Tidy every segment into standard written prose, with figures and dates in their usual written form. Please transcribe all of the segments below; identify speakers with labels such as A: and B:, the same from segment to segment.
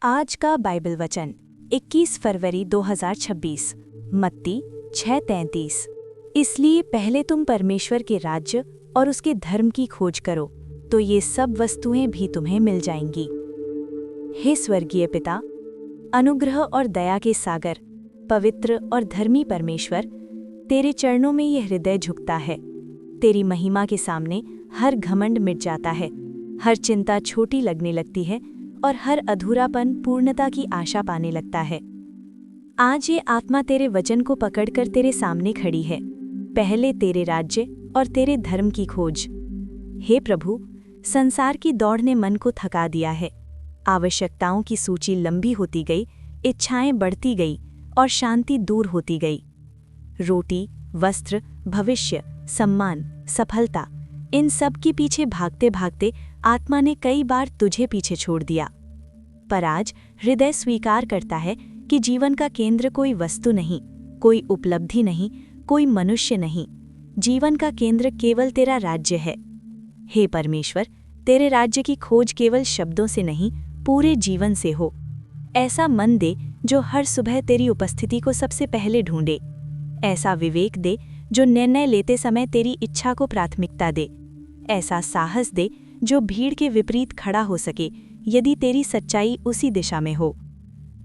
A: आज का बाइबल वचन 21 फरवरी 2026 मत्ती 6:33। इसलिए पहले तुम परमेश्वर के राज्य और उसके धर्म की खोज करो, तो ये सब वस्तुएं भी तुम्हें मिल जाएंगी। हे स्वर्गीय पिता, अनुग्रह और दया के सागर, पवित्र और धर्मी परमेश्वर, तेरे चरणों में यह हृदय झुकता है। तेरी महिमा के सामने हर घमंड मिट जाता है, हर चिंता छोटी लगने लगती है और हर अधूरापन पूर्णता की आशा पाने लगता है। आज ये आत्मा तेरे वचन को पकड़कर तेरे सामने खड़ी है। पहले तेरे राज्य और तेरे धर्म की खोज। हे प्रभु, संसार की दौड़ ने मन को थका दिया है। आवश्यकताओं की सूची लंबी होती गई, इच्छाएं बढ़ती गई और शांति दूर होती गई। रोटी, वस्त्र, भविष्य, सम्मान, सफलता, इन सब के पीछे भागते भागते आत्मा ने कई बार तुझे पीछे छोड़ दिया। पर आज हृदय स्वीकार करता है कि जीवन का केंद्र कोई वस्तु नहीं, कोई उपलब्धि नहीं, कोई मनुष्य नहीं। जीवन का केंद्र केवल तेरा राज्य है। हे परमेश्वर, तेरे राज्य की खोज केवल शब्दों से नहीं, पूरे जीवन से हो। ऐसा मन दे जो हर सुबह तेरी उपस्थिति को सबसे पहले ढूंढे। ऐसा विवेक दे जो निर्णय लेते समय तेरी इच्छा को प्राथमिकता दे। ऐसा साहस दे जो भीड़ के विपरीत खड़ा हो सके यदि तेरी सच्चाई उसी दिशा में हो।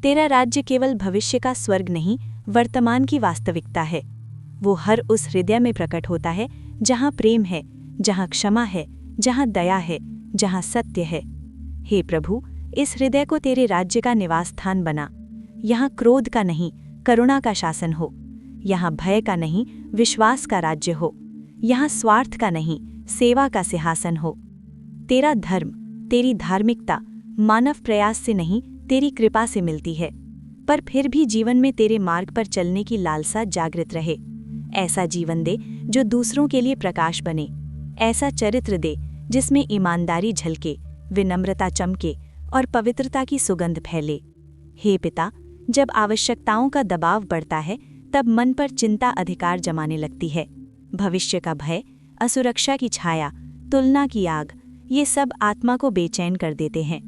A: तेरा राज्य केवल भविष्य का स्वर्ग नहीं, वर्तमान की वास्तविकता है। वो हर उस हृदय में प्रकट होता है जहाँ प्रेम है, जहाँ क्षमा है, जहाँ दया है, जहाँ सत्य है। हे प्रभु, इस हृदय को तेरे राज्य का निवास स्थान बना। यहाँ क्रोध का नहीं, करुणा का शासन हो। यहाँ भय का नहीं, विश्वास का राज्य हो। यहाँ स्वार्थ का नहीं, सेवा का सिंहासन हो। तेरा धर्म, तेरी धार्मिकता मानव प्रयास से नहीं, तेरी कृपा से मिलती है। पर फिर भी जीवन में तेरे मार्ग पर चलने की लालसा जागृत रहे। ऐसा जीवन दे जो दूसरों के लिए प्रकाश बने। ऐसा चरित्र दे जिसमें ईमानदारी झलके, विनम्रता चमके और पवित्रता की सुगंध फैले। हे पिता, जब आवश्यकताओं का दबाव बढ़ता है तब मन पर चिंता अधिकार जमाने लगती है। भविष्य का भय, असुरक्षा की छाया, तुलना की आग, ये सब आत्मा को बेचैन कर देते हैं।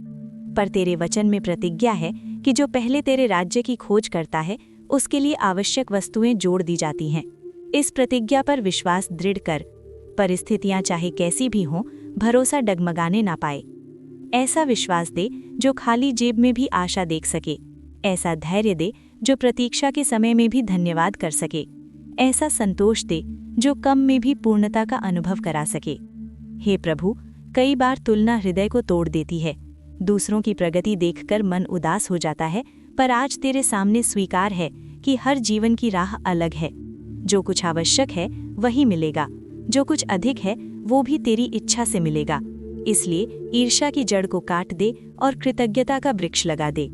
A: पर तेरे वचन में प्रतिज्ञा है कि जो पहले तेरे राज्य की खोज करता है उसके लिए आवश्यक वस्तुएं जोड़ दी जाती हैं। इस प्रतिज्ञा पर विश्वास दृढ़ कर। परिस्थितियां चाहे कैसी भी हों, भरोसा डगमगाने ना पाए। ऐसा विश्वास दे जो खाली जेब में भी आशा देख सके। ऐसा धैर्य दे जो प्रतीक्षा के समय में भी धन्यवाद कर सके। ऐसा संतोष दे जो कम में भी पूर्णता का अनुभव करा सके। हे प्रभु, कई बार तुलना हृदय को तोड़ देती है। दूसरों की प्रगति देखकर मन उदास हो जाता है, पर आज तेरे सामने स्वीकार है कि हर जीवन की राह अलग है। जो कुछ आवश्यक है वही मिलेगा, जो कुछ अधिक है वो भी तेरी इच्छा से मिलेगा। इसलिए ईर्ष्या की जड़ को काट दे और कृतज्ञता का वृक्ष लगा दे।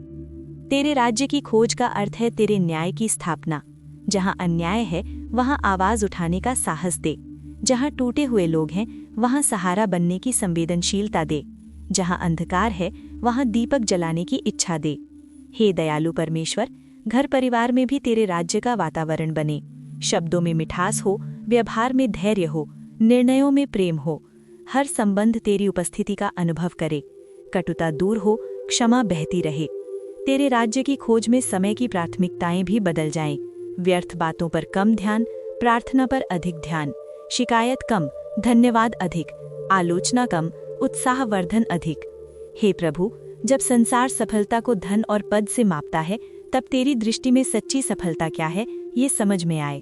A: तेरे राज्य की खोज का अर्थ है तेरे न्याय की स्थापना। जहाँ अन्याय है वहाँ आवाज उठाने का साहस दे। जहाँ टूटे हुए लोग हैं वहाँ सहारा बनने की संवेदनशीलता दे। जहाँ अंधकार है वहाँ दीपक जलाने की इच्छा दे। हे दयालु परमेश्वर, घर परिवार में भी तेरे राज्य का वातावरण बने। शब्दों में मिठास हो, व्यवहार में धैर्य हो, निर्णयों में प्रेम हो। हर संबंध तेरी उपस्थिति का अनुभव करे। कटुता दूर हो, क्षमा बहती रहे। तेरे राज्य की खोज में समय की प्राथमिकताएं भी बदल जाएं। व्यर्थ बातों पर कम ध्यान, प्रार्थना पर अधिक ध्यान। शिकायत कम, धन्यवाद अधिक। आलोचना कम, उत्साहवर्धन अधिक। हे प्रभु, जब संसार सफलता को धन और पद से मापता है तब तेरी दृष्टि में सच्ची सफलता क्या है ये समझ में आए।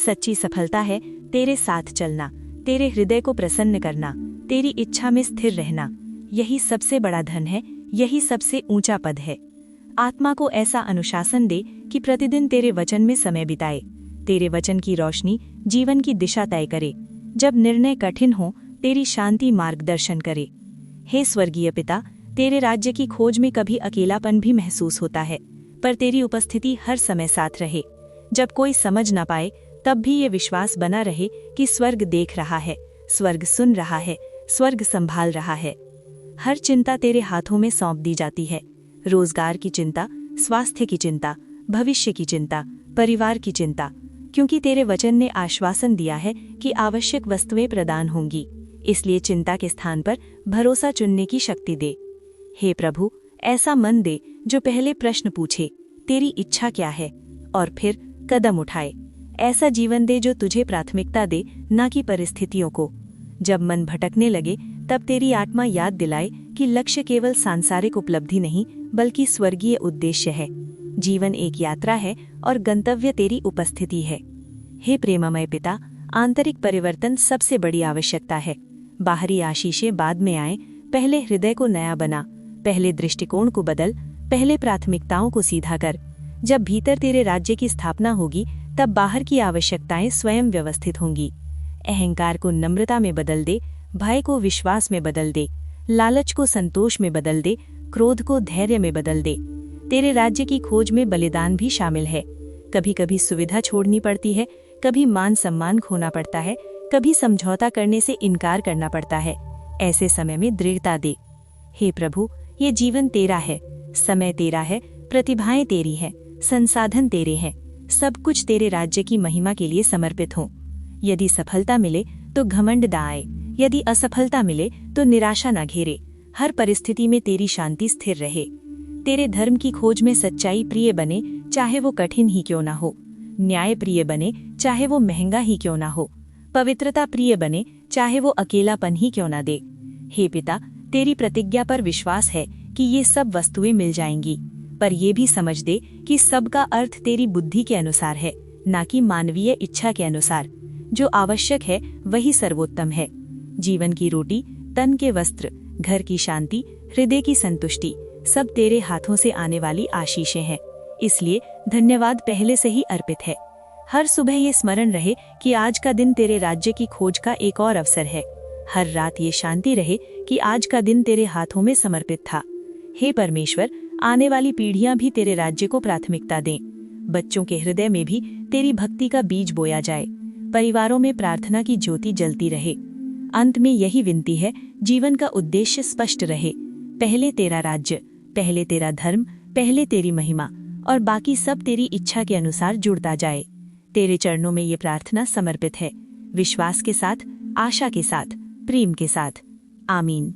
A: सच्ची सफलता है तेरे साथ चलना, तेरे हृदय को प्रसन्न करना, तेरी इच्छा में स्थिर रहना। यही सबसे बड़ा धन है, यही सबसे ऊंचा पद है। आत्मा को ऐसा अनुशासन दे कि प्रतिदिन तेरे वचन में समय बिताए। तेरे वचन की रोशनी जीवन की दिशा तय करे। जब निर्णय कठिन हो, तेरी शांति मार्गदर्शन करे। हे स्वर्गीय पिता, तेरे राज्य की खोज में कभी अकेलापन भी महसूस होता है, पर तेरी उपस्थिति हर समय साथ रहे। जब कोई समझ ना पाए तब भी ये विश्वास बना रहे कि स्वर्ग देख रहा है, स्वर्ग सुन रहा है, स्वर्ग संभाल रहा है। हर चिंता तेरे हाथों में सौंप दी जाती है। रोजगार की चिंता, स्वास्थ्य की चिंता, भविष्य की चिंता, परिवार की चिंता, क्योंकि तेरे वचन ने आश्वासन दिया है कि आवश्यक वस्तुएं प्रदान होंगी। इसलिए चिंता के स्थान पर भरोसा चुनने की शक्ति दे। हे प्रभु, ऐसा मन दे जो पहले प्रश्न पूछे, तेरी इच्छा क्या है, और फिर कदम उठाए। ऐसा जीवन दे जो तुझे प्राथमिकता दे, ना कि परिस्थितियों को। जब मन भटकने लगे तब तेरी आत्मा याद दिलाए कि लक्ष्य केवल सांसारिक उपलब्धि नहीं बल्कि स्वर्गीय उद्देश्य है। जीवन एक यात्रा है और गंतव्य तेरी उपस्थिति है। हे प्रेममय पिता, आंतरिक परिवर्तन सबसे बड़ी आवश्यकता है। बाहरी आशीषें बाद में आए, पहले हृदय को नया बना, पहले दृष्टिकोण को बदल, पहले प्राथमिकताओं को सीधा कर। जब भीतर तेरे राज्य की स्थापना होगी तब बाहर की आवश्यकताएं स्वयं व्यवस्थित होंगी। अहंकार को नम्रता में बदल दे, भय को विश्वास में बदल दे, लालच को संतोष में बदल दे, क्रोध को धैर्य में बदल दे। तेरे राज्य की खोज में बलिदान भी शामिल है। कभी कभी सुविधा छोड़नी पड़ती है, कभी मान सम्मान खोना पड़ता है, कभी समझौता करने से इनकार करना पड़ता है। ऐसे समय में दृढ़ता दे। हे प्रभु, ये जीवन तेरा है, समय तेरा है, प्रतिभाएं तेरी है, संसाधन तेरे हैं, सब कुछ तेरे राज्य की महिमा के लिए समर्पित हो। यदि सफलता मिले तो घमंड ना आए, यदि असफलता मिले तो निराशा न घेरे। हर परिस्थिति में तेरी शांति स्थिर रहे। तेरे धर्म की खोज में सच्चाई प्रिय बने, चाहे वो कठिन ही क्यों ना हो। न्याय प्रिय बने, चाहे वो महंगा ही क्यों ना हो। पवित्रता प्रिय बने, चाहे वो अकेलापन ही क्यों ना दे। हे पिता, तेरी प्रतिज्ञा पर विश्वास है कि ये सब वस्तुएं मिल जाएंगी, पर ये भी समझ दे कि सबका अर्थ तेरी बुद्धि के अनुसार है, ना कि मानवीय इच्छा के अनुसार। जो आवश्यक है वही सर्वोत्तम है। जीवन की रोटी, तन के वस्त्र, घर की शांति, हृदय की संतुष्टि, सब तेरे हाथों से आने वाली आशीषें हैं। इसलिए धन्यवाद पहले से ही अर्पित है। हर सुबह ये स्मरण रहे कि आज का दिन तेरे राज्य की खोज का एक और अवसर है। हर रात ये शांति रहे कि आज का दिन तेरे हाथों में समर्पित था। हे परमेश्वर, आने वाली पीढ़ियां भी तेरे राज्य को प्राथमिकता दें। बच्चों के हृदय में भी तेरी भक्ति का बीज बोया जाए। परिवारों में प्रार्थना की ज्योति जलती रहे। अंत में यही विनती है, जीवन का उद्देश्य स्पष्ट रहे। पहले तेरा राज्य, पहले तेरा धर्म, पहले तेरी महिमा, और बाकी सब तेरी इच्छा के अनुसार जुड़ता जाए। तेरे चरणों में ये प्रार्थना समर्पित है, विश्वास के साथ, आशा के साथ, प्रेम के साथ। आमीन।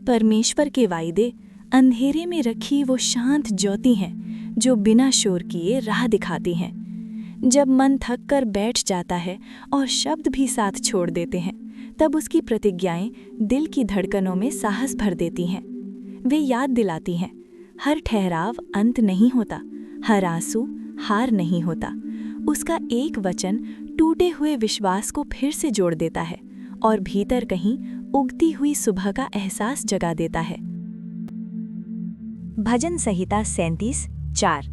B: परमेश्वर के वायदे अंधेरे में रखी वो शांत ज्योति हैं जो बिना शोर किए राह दिखाती हैं। जब मन थक कर बैठ जाता है और शब्द भी साथ छोड़ देते हैं, तब उसकी प्रतिज्ञाएं दिल की धड़कनों में साहस भर देती हैं। वे याद दिलाती हैं, हर ठहराव अंत नहीं होता, हर आंसू हार नहीं होता। उसका एक वचन टूटे हुए विश्वास को फिर से जोड़ देता है और भीतर कहीं उगती हुई सुबह का एहसास जगा देता है।
A: भजन संहिता 37:4।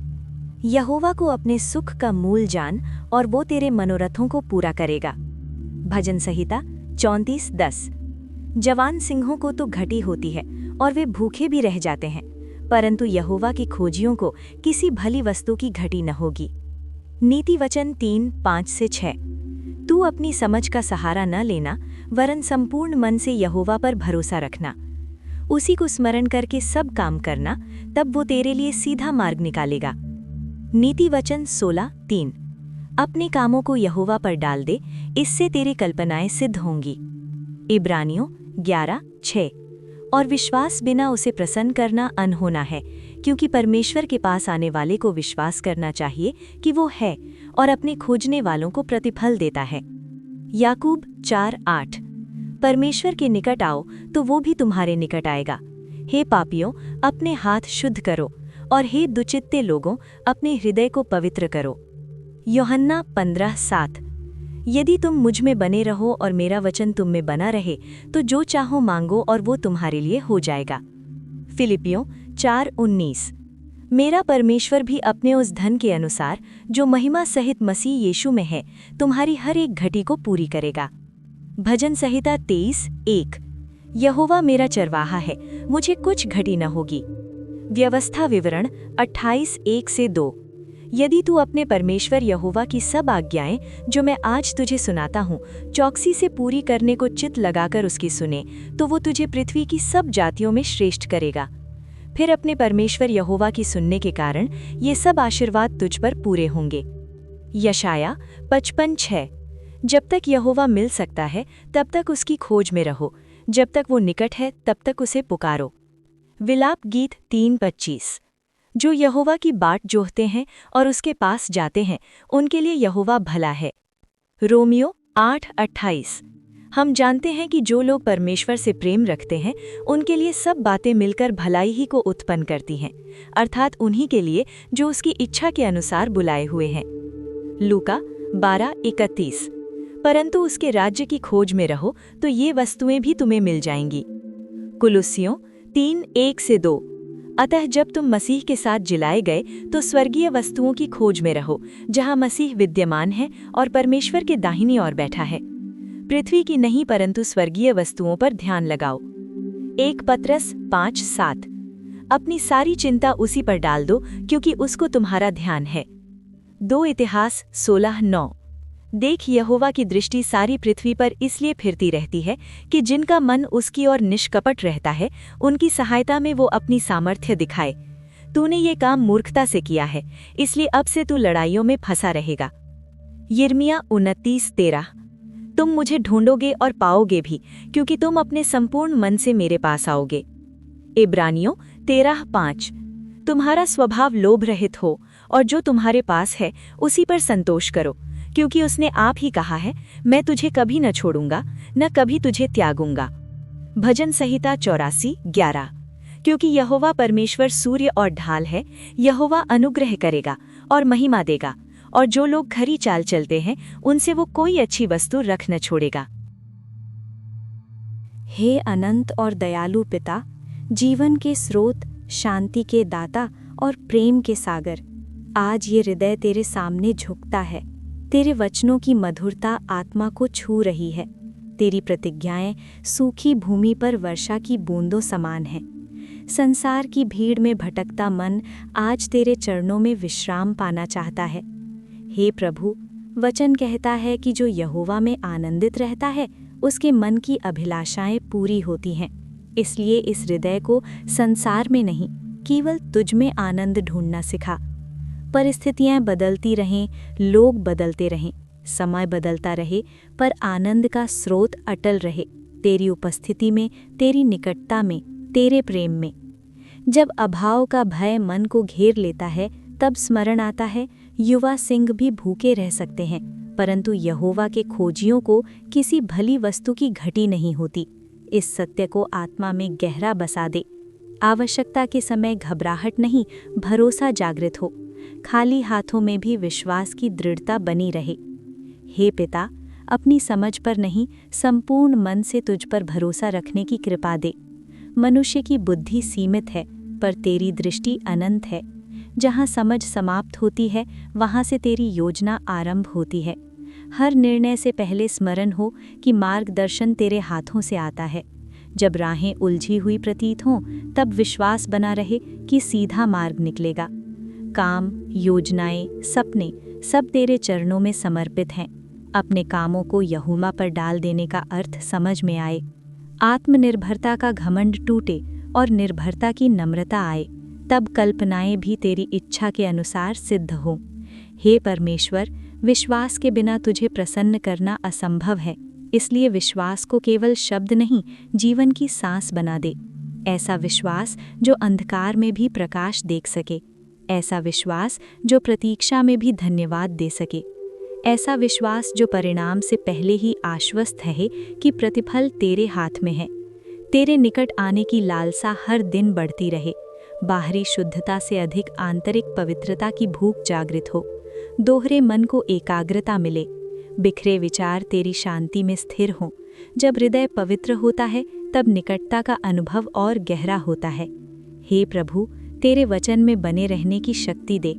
A: यहोवा को अपने सुख का मूल जान और वो तेरे मनोरथों को पूरा करेगा। भजन संहिता 34:10। जवान सिंहों को तो घटी होती है और वे भूखे भी रह जाते हैं, परंतु यहोवा की खोजियों को किसी भली वस्तु की घटी न होगी। नीति वचन 3:5-6। तू अपनी समझ का सहारा न लेना, वरन संपूर्ण मन से यहोवा पर भरोसा रखना। उसी को स्मरण करके सब काम करना, तब वो तेरे लिए सीधा मार्ग निकालेगा। नीति वचन 16:3। अपने कामों को यहोवा पर डाल दे, इससे तेरी कल्पनाएं सिद्ध होंगी। इब्रानियों 11:6। और विश्वास बिना उसे प्रसन्न करना अनहोना है, क्योंकि परमेश्वर के पास आने वाले को विश्वास करना चाहिए कि वो है और अपने खोजने वालों को प्रतिफल देता है। याकूब 4:8। परमेश्वर के निकट आओ तो वो भी तुम्हारे निकट आएगा। हे पापियों, अपने हाथ शुद्ध करो, और हे दुचित्ते लोगों, अपने हृदय को पवित्र करो। यूहन्ना 15:7। यदि तुम मुझ में बने रहो और मेरा वचन तुम में बना रहे, तो जो चाहो मांगो और वो तुम्हारे लिए हो जाएगा। फिलिपियों 4:19। मेरा परमेश्वर भी अपने उस धन के अनुसार जो महिमा सहित मसीह यीशु में है, तुम्हारी हर एक घटी को पूरी करेगा। भजन संहिता 23:1। यहोवा मेरा चरवाहा है, मुझे कुछ घटी न होगी। व्यवस्था विवरण 28:1-2। यदि तू अपने परमेश्वर यहोवा की सब आज्ञाएं जो मैं आज तुझे सुनाता हूँ चौकसी से पूरी करने को चित्त लगाकर उसकी सुने, तो वो तुझे पृथ्वी की सब जातियों में श्रेष्ठ करेगा। फिर अपने परमेश्वर यहोवा की सुनने के कारण ये सब आशीर्वाद तुझ पर पूरे होंगे। यशाया 55:6। जब तक यहोवा मिल सकता है तब तक उसकी खोज में रहो, जब तक वो निकट है तब तक उसे पुकारो। विलाप गीत 3:25। जो यहोवा की बाट जोहते हैं और उसके पास जाते हैं, उनके लिए यहोवा भला है। रोमियो 8:28। हम जानते हैं कि जो लोग परमेश्वर से प्रेम रखते हैं, उनके लिए सब बातें मिलकर भलाई ही को उत्पन्न करती हैं, अर्थात उन्हीं के लिए जो उसकी इच्छा के अनुसार बुलाए हुए हैं। लूका 12:31। परंतु उसके राज्य की खोज में रहो तो ये वस्तुएं भी तुम्हें मिल जाएंगी। कुलुस्सियों 3:1-2। अतः जब तुम मसीह के साथ जिलाए गए तो स्वर्गीय वस्तुओं की खोज में रहो, जहां मसीह विद्यमान है और परमेश्वर के दाहिनी ओर बैठा है। पृथ्वी की नहीं परंतु स्वर्गीय वस्तुओं पर ध्यान लगाओ। 1 पतरस 5:7। अपनी सारी चिंता उसी पर डाल दो, क्योंकि उसको तुम्हारा ध्यान है। 2 इतिहास 16:9। देख, यहोवा की दृष्टि सारी पृथ्वी पर इसलिए फिरती रहती है कि जिनका मन उसकी ओर निष्कपट रहता है, उनकी सहायता में वो अपनी सामर्थ्य दिखाए। तूने ये काम मूर्खता से किया है, इसलिए अब से तू लड़ाइयों में फंसा रहेगा। यिर्मयाह 29:13। तुम मुझे ढूंढोगे और पाओगे भी, क्योंकि तुम अपने संपूर्ण मन से मेरे पास आओगे। इब्रानियों 13:5। तुम्हारा स्वभाव लोभ रहित हो, और जो तुम्हारे पास है उसी पर संतोष करो, क्योंकि उसने आप ही कहा है, मैं तुझे कभी न छोड़ूंगा, न कभी तुझे त्यागूंगा। भजन संहिता 84:11। क्योंकि यहोवा परमेश्वर सूर्य और ढाल है, यहोवा अनुग्रह करेगा और महिमा देगा, और जो लोग खरी चाल चलते हैं उनसे वो कोई अच्छी वस्तु रख न छोड़ेगा।
B: हे अनंत और दयालु पिता, जीवन के स्रोत, शांति के दाता और प्रेम के सागर, आज ये हृदय तेरे सामने झुकता है। तेरे वचनों की मधुरता आत्मा को छू रही है। तेरी प्रतिज्ञाएं सूखी भूमि पर वर्षा की बूंदों समान हैं। संसार की भीड़ में भटकता मन आज तेरे चरणों में विश्राम पाना चाहता है। हे प्रभु, वचन कहता है कि जो यहोवा में आनंदित रहता है, उसके मन की अभिलाषाएं पूरी होती हैं। इसलिए इस हृदय को संसार में नहीं, केवल तुझ में आनंद ढूंढना सिखा। परिस्थितियां बदलती रहें, लोग बदलते रहें, समय बदलता रहे, पर आनंद का स्रोत अटल रहे, तेरी उपस्थिति में, तेरी निकटता में, तेरे प्रेम में। जब अभाव का भय मन को घेर लेता है, तब स्मरण आता है, युवा सिंह भी भूखे रह सकते हैं, परंतु यहोवा के खोजियों को किसी भली वस्तु की घटी नहीं होती। इस सत्य को आत्मा में गहरा बसा दे। आवश्यकता के समय घबराहट नहीं, भरोसा जागृत हो। खाली हाथों में भी विश्वास की दृढ़ता बनी रहे। हे पिता, अपनी समझ पर नहीं, संपूर्ण मन से तुझ पर भरोसा रखने की कृपा दे। मनुष्य की बुद्धि सीमित है, पर तेरी दृष्टि अनंत है। जहाँ समझ समाप्त होती है, वहाँ से तेरी योजना आरंभ होती है। हर निर्णय से पहले स्मरण हो कि मार्गदर्शन तेरे हाथों से आता है। जब राहें उलझी हुई प्रतीत हों, तब विश्वास बना रहे कि सीधा मार्ग निकलेगा। काम, योजनाएं, सपने सब तेरे चरणों में समर्पित हैं। अपने कामों को यहोवा पर डाल देने का अर्थ समझ में आए। आत्मनिर्भरता का घमंड टूटे और निर्भरता की नम्रता आए, तब कल्पनाएं भी तेरी इच्छा के अनुसार सिद्ध हों। हे परमेश्वर, विश्वास के बिना तुझे प्रसन्न करना असंभव है, इसलिए विश्वास को केवल शब्द नहीं, जीवन की सांस बना दे। ऐसा विश्वास जो अंधकार में भी प्रकाश देख सके, ऐसा विश्वास जो प्रतीक्षा में भी धन्यवाद दे सके, ऐसा विश्वास जो परिणाम से पहले ही आश्वस्त है कि प्रतिफल तेरे हाथ में है। तेरे निकट आने की लालसा हर दिन बढ़ती रहे। बाहरी शुद्धता से अधिक आंतरिक पवित्रता की भूख जागृत हो। दोहरे मन को एकाग्रता मिले। बिखरे विचार तेरी शांति में स्थिर हों। जब हृदय पवित्र होता है, तब निकटता का अनुभव और गहरा होता है। हे प्रभु, तेरे वचन में बने रहने की शक्ति दे।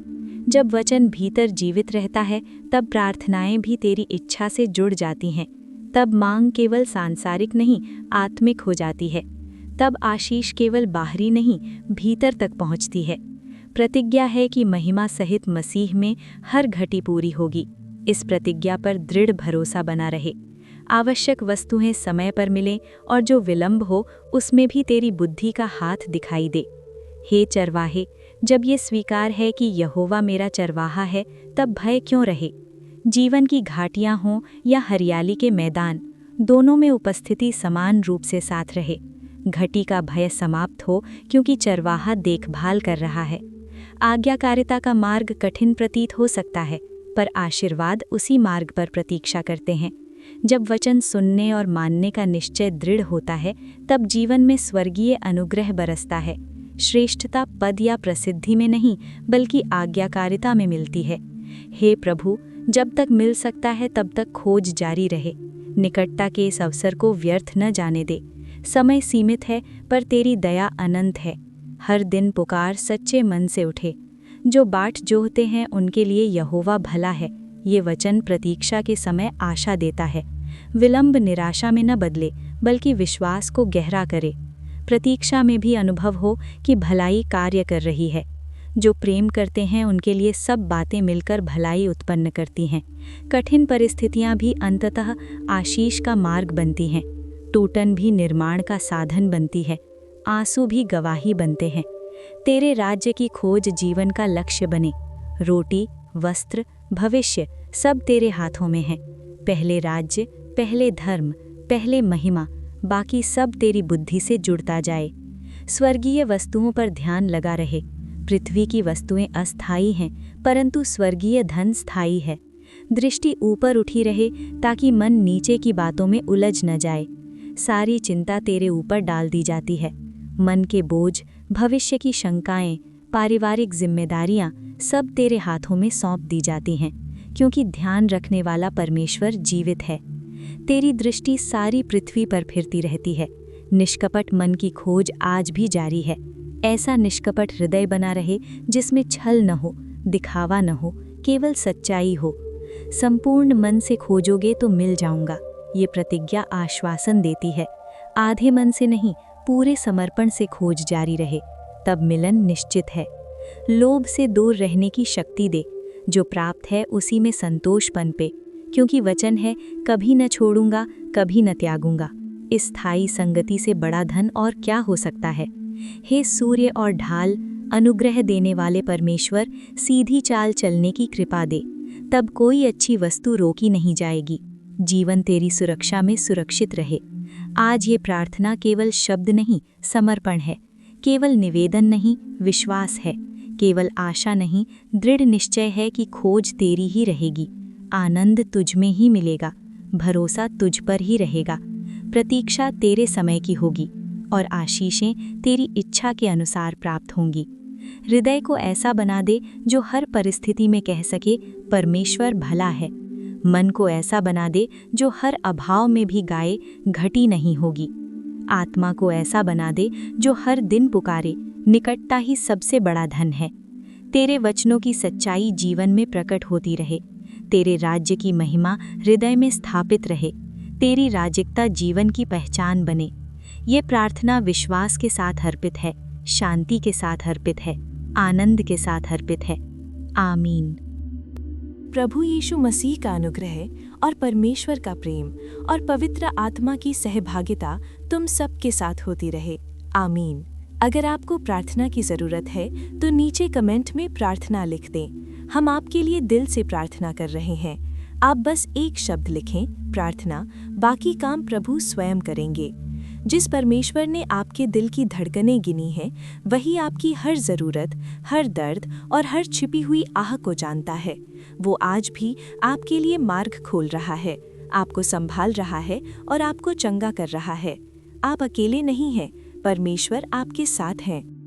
B: जब वचन भीतर जीवित रहता है, तब प्रार्थनाएं भी तेरी इच्छा से जुड़ जाती हैं। तब मांग केवल सांसारिक नहीं, आत्मिक हो जाती है। तब आशीष केवल बाहरी नहीं, भीतर तक पहुंचती है। प्रतिज्ञा है कि महिमा सहित मसीह में हर घटी पूरी होगी। इस प्रतिज्ञा पर दृढ़ भरोसा बना रहे। आवश्यक वस्तुएं समय पर मिलें, और जो विलंब हो उसमें भी तेरी बुद्धि का हाथ दिखाई दे। हे चरवाहे, जब ये स्वीकार है कि यहोवा मेरा चरवाहा है, तब भय क्यों रहे। जीवन की घाटियां हों या हरियाली के मैदान, दोनों में उपस्थिति समान रूप से साथ रहे।
A: घटी का भय समाप्त हो क्योंकि चरवाहा देखभाल कर रहा है। आज्ञाकारिता का मार्ग कठिन प्रतीत हो सकता है, पर आशीर्वाद उसी मार्ग पर प्रतीक्षा करते हैं। जब वचन सुनने और मानने का निश्चय दृढ़ होता है, तब जीवन में स्वर्गीय अनुग्रह बरसता है। श्रेष्ठता पद या प्रसिद्धि में नहीं, बल्कि आज्ञाकारिता में मिलती है। हे प्रभु, जब तक मिल सकता है तब तक खोज जारी रहे। निकटता के इस अवसर को व्यर्थ न जाने दे। समय सीमित है, पर तेरी दया अनंत है। हर दिन पुकार सच्चे मन से उठे। जो बाट जोहते हैं उनके लिए यहोवा भला है। ये वचन प्रतीक्षा के समय आशा देता है। विलंब निराशा में न बदले, बल्कि विश्वास को गहरा करे। प्रतीक्षा में भी अनुभव हो कि भलाई कार्य कर रही है। जो प्रेम करते हैं उनके लिए सब बातें मिलकर भलाई उत्पन्न करती हैं। कठिन परिस्थितियां भी अंततः आशीष का मार्ग बनती हैं। टूटन भी निर्माण का साधन बनती है। आंसू भी गवाही बनते हैं। तेरे राज्य की खोज जीवन का लक्ष्य बने। रोटी, वस्त्र, भविष्य सब तेरे हाथों में है। पहले राज्य, पहले धर्म, पहले महिमा, बाकी सब तेरी बुद्धि से जुड़ता जाए। स्वर्गीय वस्तुओं पर ध्यान लगा रहे। पृथ्वी की वस्तुएं अस्थायी हैं, परंतु स्वर्गीय धन स्थायी है। दृष्टि ऊपर उठी रहे ताकि मन नीचे की बातों में उलझ न जाए। सारी चिंता तेरे ऊपर डाल दी जाती है। मन के बोझ, भविष्य की शंकाएं, पारिवारिक जिम्मेदारियां सब तेरे हाथों में सौंप दी जाती हैं, क्योंकि ध्यान रखने वाला परमेश्वर जीवित है। तेरी दृष्टि सारी पृथ्वी पर फिरती रहती है। निष्कपट मन की खोज आज भी जारी है। ऐसा निष्कपट हृदय बना रहे जिसमें छल न हो, दिखावा न हो, केवल सच्चाई हो। संपूर्ण मन से खोजोगे तो मिल जाऊंगा, ये प्रतिज्ञा आश्वासन देती है। आधे मन से नहीं, पूरे समर्पण से खोज जारी रहे, तब मिलन निश्चित है। लोभ से दूर रहने की शक्ति दे। जो प्राप्त है उसी में संतोष पनपे, क्योंकि वचन है, कभी न छोड़ूंगा, कभी न त्यागूंगा। इस स्थायी संगति से बड़ा धन और क्या हो सकता है। हे सूर्य और ढाल, अनुग्रह देने वाले परमेश्वर, सीधी चाल चलने की कृपा दे, तब कोई अच्छी वस्तु रोकी नहीं जाएगी। जीवन तेरी सुरक्षा में सुरक्षित रहे। आज ये प्रार्थना केवल शब्द नहीं, समर्पण है। केवल निवेदन नहीं, विश्वास है। केवल आशा नहीं, दृढ़ निश्चय है कि खोज तेरी ही रहेगी। आनंद तुझ में ही मिलेगा, भरोसा तुझ पर ही रहेगा। प्रतीक्षा तेरे समय की होगी और आशीषें तेरी इच्छा के अनुसार प्राप्त होंगी। हृदय को ऐसा बना दे जो हर परिस्थिति में कह सके, परमेश्वर भला है। मन को ऐसा बना दे जो हर अभाव में भी गाए, घटी नहीं होगी। आत्मा को ऐसा बना दे जो हर दिन पुकारे, निकटता ही सबसे बड़ा धन है। तेरे वचनों की सच्चाई जीवन में प्रकट होती रहे। तेरे राज्य की महिमा हृदय में स्थापित रहे। तेरी राजिकता जीवन की पहचान बने। ये प्रार्थना विश्वास के साथ अर्पित है, शांति के साथ अर्पित है, आनंद के साथ अर्पित है। आमीन।
B: प्रभु यीशु मसीह का अनुग्रह और परमेश्वर का प्रेम और पवित्र आत्मा की सहभागिता तुम सबके साथ होती रहे। आमीन। अगर आपको प्रार्थना की ज़रूरत है तो नीचे कमेंट में प्रार्थना लिख दें। हम आपके लिए दिल से प्रार्थना कर रहे हैं। आप बस एक शब्द लिखें, प्रार्थना, बाकी काम प्रभु स्वयं करेंगे। जिस परमेश्वर ने आपके दिल की धड़कनें गिनी हैं, वही आपकी हर ज़रूरत, हर दर्द और हर छिपी हुई आह को जानता है। वो आज भी आपके लिए मार्ग खोल रहा है, आपको संभाल रहा है और आपको चंगा कर रहा है। आप अकेले नहीं हैं, परमेश्वर आपके साथ हैं।